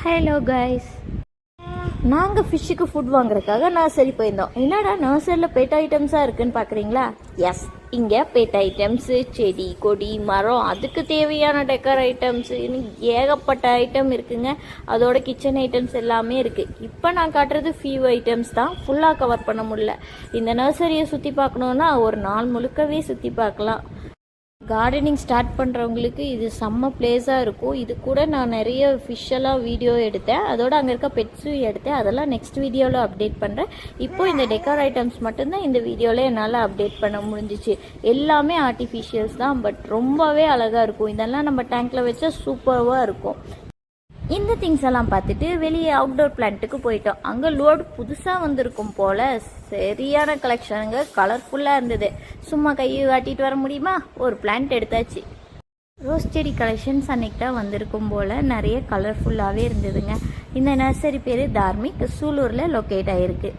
Hello guys, நாங்கள் ஃபிஷ்ஷுக்கு food வாங்குறதுக்காக nursery போயிருந்தோம். என்னடா நர்சரியில் பெட் ஐட்டம்ஸாக இருக்குன்னு பார்க்குறீங்களா? எஸ், இங்கே பெட் ஐட்டம்ஸு, செடி கொடி மரம், அதுக்கு தேவையான டெக்கர் ஐட்டம்ஸு, இன்னும் ஏகப்பட்ட ஐட்டம் இருக்குங்க. அதோட கிச்சன் ஐட்டம்ஸ் எல்லாமே இருக்குது. இப்போ நான் காட்டுறது ஃபியூ ஐட்டம்ஸ் தான், ஃபுல்லாக கவர் பண்ண முடியல. இந்த நர்சரியை சுற்றி பார்க்கணுன்னா ஒரு நாள் முழுக்கவே சுற்றி பார்க்கலாம். கார்டனிங் ஸ்டார்ட் பண்ணுறவங்களுக்கு இது செம்ம பிளேஸாக இருக்கும். இது கூட நான் நிறைய ஃபிஷ்ஷெல்லாம் வீடியோ எடுத்தேன், அதோட அங்கே இருக்க பெட்ஸும் எடுத்தேன். அதெல்லாம் நெக்ஸ்ட் வீடியோவில் அப்டேட் பண்ணுறேன். இப்போ இந்த டெக்கார் ஐட்டம்ஸ் மட்டும்தான் இந்த வீடியோவில் என்னால் அப்டேட் பண்ண முடிஞ்சிச்சு. எல்லாமே ஆர்டிஃபிஷியல்ஸ் தான், பட் ரொம்பவே அழகாக இருக்கும். இதெல்லாம் நம்ம டேங்க்கில் வச்சா சூப்பராக இருக்கும். இந்த திங்ஸ் எல்லாம் பார்த்துட்டு வெளியே அவுட்டோர் பிளான்ட்டுக்கு போயிட்டோம். அங்கே லோடு புதுசாக வந்திருக்கும் போல். சரியான கலெக்ஷனுங்க, கலர்ஃபுல்லாக இருந்தது. சும்மா கையை காட்டிட்டு வர முடியுமா? ஒரு பிளான்ட் எடுத்தாச்சு. ரோஸ் செடி கலெக்ஷன்ஸ் அன்னைக்கு தான் வந்திருக்கும் போல். நிறைய கலர்ஃபுல்லாகவே இருந்ததுங்க. இந்த நர்சரி பேர் தார்மிக், சூலூரில் லொக்கேட் ஆகிருக்கு.